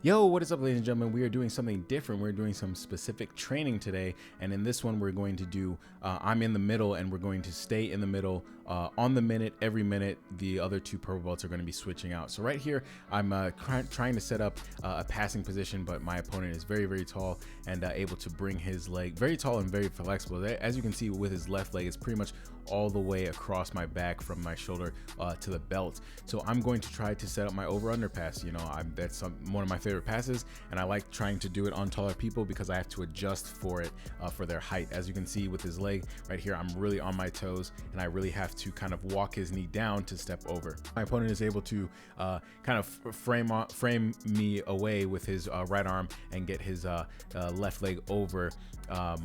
Yo, what is up, ladies and gentlemen? We are doing something different. We're doing some specific training today, and in this one we're going to do I'm in the middle, and we're going to stay in the middle on the minute. Every minute the other two purple belts are going to be switching out. So right here I'm trying to set up a passing position, but my opponent is very tall and able to bring his leg, very tall and very flexible. As you can see, with his left leg, it's pretty much all the way across my back from my shoulder to the belt. So I'm going to try to set up my over-under pass. You know, that's one of my favorite passes, and I like trying to do it on taller people because I have to adjust for it for their height. As you can see with his leg right here, I'm really on my toes, and I really have to kind of walk his knee down to step over. My opponent is able to kind of frame me away with his right arm and get his left leg over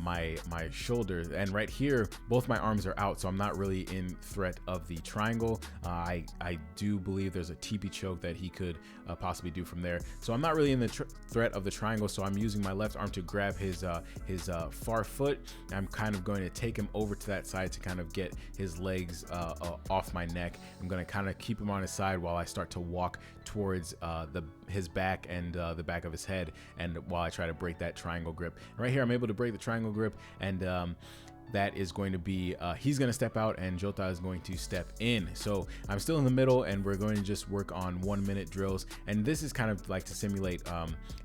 my shoulder. And right here, both my arms are out, so I'm not really in threat of the triangle. I do believe there's a TP choke that he could possibly do from there. So I'm not really in the threat of the triangle, so I'm using my left arm to grab his far foot. I'm kind of going to take him over to that side to kind of get his legs off my neck. I'm going to kind of keep him on his side while I start to walk towards his back and the back of his head, and while I try to break that triangle grip. And right here I'm able to break the triangle grip, and that is going to be he's going to step out and Jota is going to step in. So I'm still in the middle, and we're going to just work on 1 minute drills, and this is kind of like to simulate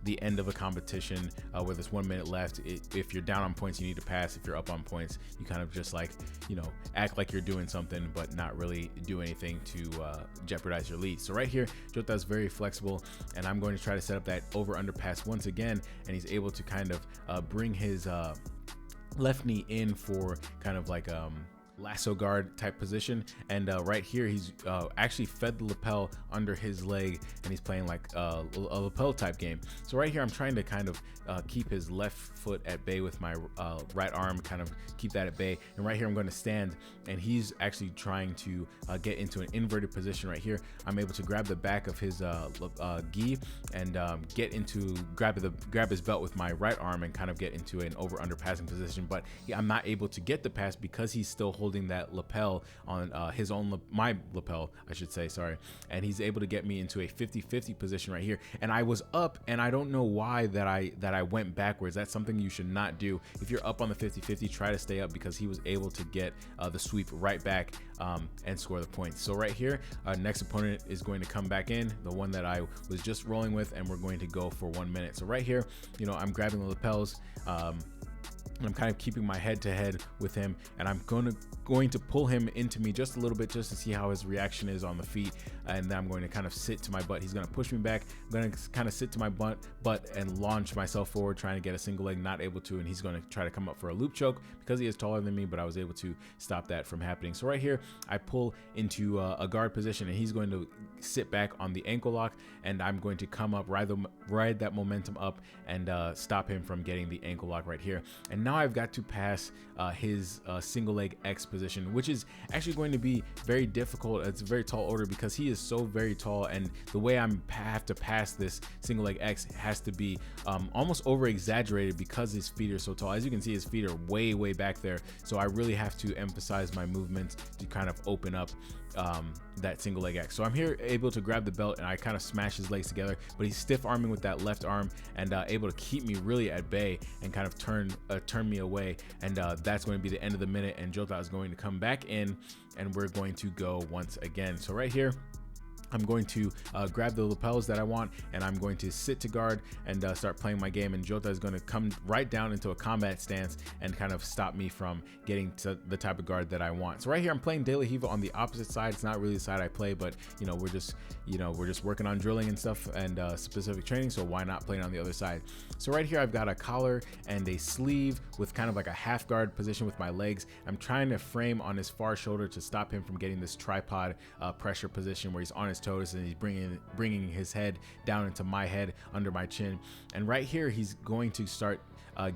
the end of a competition where there's 1 minute left. If you're down on points, you need to pass. If you're up on points, you kind of just, like, you know, act like you're doing something but not really do anything to jeopardize your lead. So right here Jota is very flexible, and I'm going to try to set up that over under pass once again, and he's able to kind of bring his left knee in for kind of like lasso guard type position. And right here he's actually fed the lapel under his leg, and he's playing like a lapel type game. So right here I'm trying to kind of keep his left foot at bay with my right arm, kind of keep that at bay. And right here I'm going to stand, and he's actually trying to get into an inverted position. Right here I'm able to grab the back of his gi and grab his belt with my right arm and kind of get into an over under passing position. But I'm not able to get the pass because he's still holding that lapel on my lapel, I should say, sorry. And he's able to get me into a 50-50 position right here. And I was up, and I don't know why that I went backwards. That's something you should not do. If you're up on the 50-50, try to stay up, because he was able to get the sweep right back and score the points. So right here, next opponent is going to come back in, the one that I was just rolling with, and we're going to go for 1 minute. So right here, you know, I'm grabbing the lapels, and I'm kind of keeping my head to head with him, and I'm going to pull him into me just a little bit, just to see how his reaction is on the feet. And then I'm going to kind of sit to my butt. He's going to push me back. I'm going to kind of sit to my butt and launch myself forward, trying to get a single leg, not able to. And he's going to try to come up for a loop choke because he is taller than me, but I was able to stop that from happening. So right here I pull into a guard position, and he's going to sit back on the ankle lock, and I'm going to come up, ride that momentum up, and stop him from getting the ankle lock right here. And now I've got to pass his single leg X position, which is actually going to be very difficult. It's a very tall order because he is so very tall, and the way I have to pass this single leg X has to be almost over exaggerated because his feet are so tall. As you can see, his feet are way back there, so I really have to emphasize my movements to kind of open up that single leg X. So I'm here able to grab the belt, and I kind of smash his legs together, but he's stiff arming with that left arm and able to keep me really at bay and kind of turn me away. And that's going to be the end of the minute, and Jota is going to come back in, and we're going to go once again. So right here I'm going to grab the lapels that I want, and I'm going to sit to guard and start playing my game, and Jota is going to come right down into a combat stance and kind of stop me from getting to the type of guard that I want. So right here I'm playing De La Riva on the opposite side. It's not really the side I play, but you know, we're just working on drilling and stuff and specific training, so why not play it on the other side? So right here I've got a collar and a sleeve with kind of like a half guard position with my legs. I'm trying to frame on his far shoulder to stop him from getting this tripod pressure position where he's on his toes, and he's bringing his head down into my head under my chin. And right here he's going to start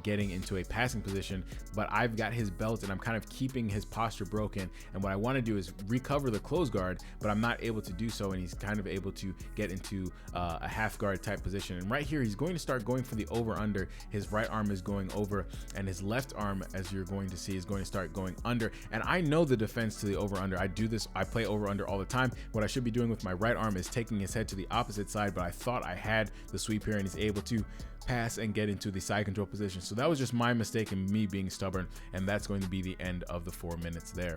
getting into a passing position, but I've got his belt, and I'm kind of keeping his posture broken. And what I want to do is recover the close guard, but I'm not able to do so, and he's kind of able to get into a half guard type position. And right here he's going to start going for the over under. His right arm is going over, and his left arm, as you're going to see, is going to start going under. And I know the defense to the over under. I do this, I play over under all the time. What I should be doing with my right arm is taking his head to the opposite side, but I thought I had the sweep here, and he's able to pass and get into the side control position. So that was just my mistake and me being stubborn, and that's going to be the end of the 4 minutes there.